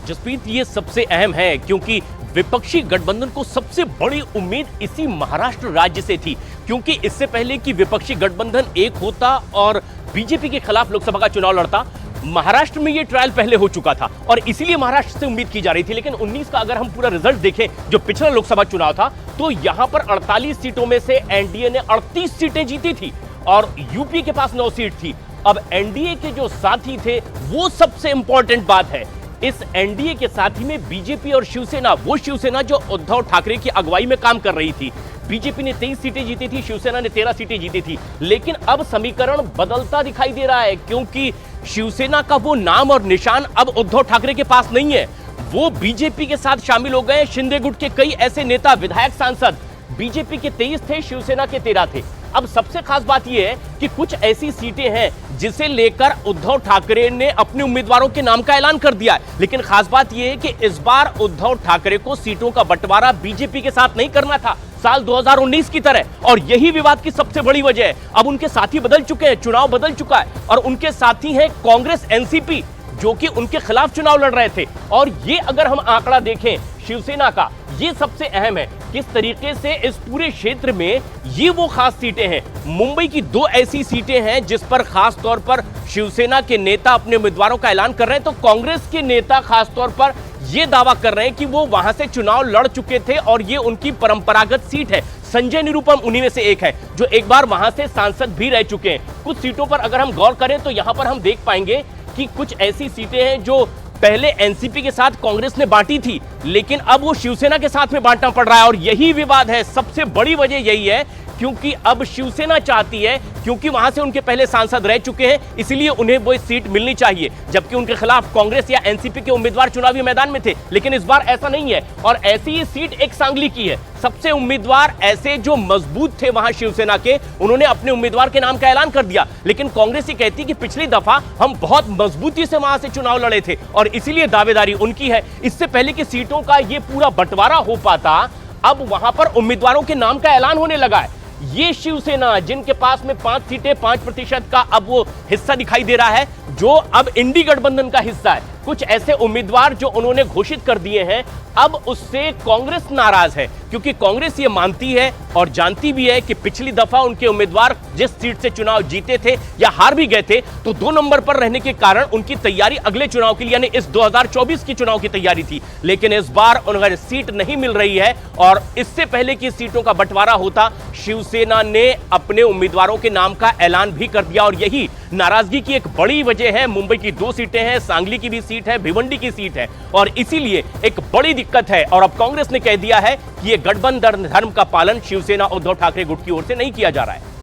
जसप्रीत, ये सबसे अहम है क्योंकि विपक्षी गठबंधन को सबसे बड़ी उम्मीद इसी महाराष्ट्र राज्य से थी, क्योंकि इससे पहले कि विपक्षी गठबंधन एक होता और बीजेपी के खिलाफ लोकसभा का चुनाव लड़ता, महाराष्ट्र में ये ट्रायल पहले हो चुका था और इसीलिए महाराष्ट्र से उम्मीद की जा रही थी। लेकिन 19 का अगर हम पूरा रिजल्ट देखें, जो पिछला लोकसभा चुनाव था, तो यहां पर 48 सीटों में से एनडीए ने 38 सीटें जीती थी और यूपी के पास 9 सीट थी। अब एनडीए के जो साथी थे, वो सबसे इंपॉर्टेंट बात है, इस एनडीए के साथी में बीजेपी और शिवसेना, वो शिवसेना जो उद्धव ठाकरे की अगुवाई में काम कर रही थी। बीजेपी ने 23 सीटें जीती थी, शिवसेना ने 13 सीटें जीती थी। लेकिन अब समीकरण बदलता दिखाई दे रहा है, क्योंकि शिवसेना का वो नाम और निशान अब उद्धव ठाकरे के पास नहीं है। वो बीजेपी के साथ शामिल हो गए। शिंदे गुट के कई ऐसे नेता, विधायक, सांसद बीजेपी के 23 थे, शिवसेना के 13 थे। अब सबसे खास बात यह है कि कुछ ऐसी सीटें हैं जिसे लेकर उद्धव ठाकरे ने अपने उम्मीदवारों के नाम का ऐलान कर दिया है। लेकिन खास बात यह है कि इस बार उद्धव ठाकरे को सीटों का बंटवारा बीजेपी के साथ नहीं करना था, साल 2019 की तरह, और यही विवाद की सबसे बड़ी वजह है। अब उनके साथी बदल चुके हैं, चुनाव बदल चुका है और उनके साथी हैं कांग्रेस, एनसीपी, जो कि उनके खिलाफ चुनाव लड़ रहे थे। और ये अगर हम आंकड़ा देखें शिवसेना का, ये सबसे अहम है, किस तरीके से इस पूरे क्षेत्र में ये वो खास सीटें हैं। मुंबई की 2 ऐसी सीटें हैं जिस पर खास तौर पर शिवसेना के नेता अपने उम्मीदवारों का ऐलान कर रहे हैं, तो कांग्रेस के नेता खास तौर पर यह दावा कर रहे हैं कि वो वहां से चुनाव लड़ चुके थे और ये उनकी परंपरागत सीट है। संजय निरुपम उन्हीं में से एक है, जो एक बार वहां से सांसद भी रह चुके हैं। कुछ सीटों पर अगर हम गौर करें तो यहां पर हम देख पाएंगे कि कुछ ऐसी सीटें हैं जो पहले एनसीपी के साथ कांग्रेस ने बांटी थी, लेकिन अब वो शिवसेना के साथ में बांटना पड़ रहा है। और यही विवाद है, सबसे बड़ी वजह यही है, क्योंकि अब शिवसेना चाहती है, क्योंकि वहां से उनके पहले सांसद रह चुके हैं, इसलिए उन्हें वो सीट मिलनी चाहिए, जबकि उनके खिलाफ कांग्रेस या एनसीपी के उम्मीदवार चुनावी मैदान में थे। लेकिन इस बार ऐसा नहीं है और ऐसी ही सीट एक सांगली की है। सबसे उम्मीदवार ऐसे जो मजबूत थे वहां शिवसेना के, उन्होंने अपने उम्मीदवार के नाम का ऐलान कर दिया। लेकिन कांग्रेस ये कहती कि पिछली दफा हम बहुत मजबूती से वहां से चुनाव लड़े थे और इसीलिए दावेदारी उनकी है। इससे पहले कि सीटों का ये पूरा बंटवारा हो पाता, अब वहां पर उम्मीदवारों के नाम का ऐलान होने लगा है। ये शिवसेना, जिनके पास में 5 सीटें, 5% का अब वो हिस्सा दिखाई दे रहा है, जो अब इंडी गठबंधन का हिस्सा है, कुछ ऐसे उम्मीदवार जो उन्होंने घोषित कर दिए हैं, अब उससे कांग्रेस नाराज है, क्योंकि कांग्रेस ये मानती है और जानती भी है कि पिछली दफा उनके उम्मीदवार जिस सीट से चुनाव जीते थे या हार भी गए थे, तो 2 नंबर पर रहने के कारण उनकी तैयारी अगले चुनाव के लिए, यानी इस 2024 की चुनाव की तैयारी थी। लेकिन इस बार उन्हें सीट नहीं मिल रही है और इससे पहले कि सीटों का बंटवारा होता, शिवसेना ने अपने उम्मीदवारों के नाम का ऐलान भी कर दिया और यही नाराजगी की एक बड़ी वजह है। मुंबई की 2 सीटें हैं, सांगली की भी सीट है, भिवंडी की सीट है और इसीलिए एक बड़ी दिक्कत है। और अब कांग्रेस ने कह दिया है कि यह गठबंधन धर्म का पालन शिवसेना उद्धव ठाकरे गुट की ओर से नहीं किया जा रहा है।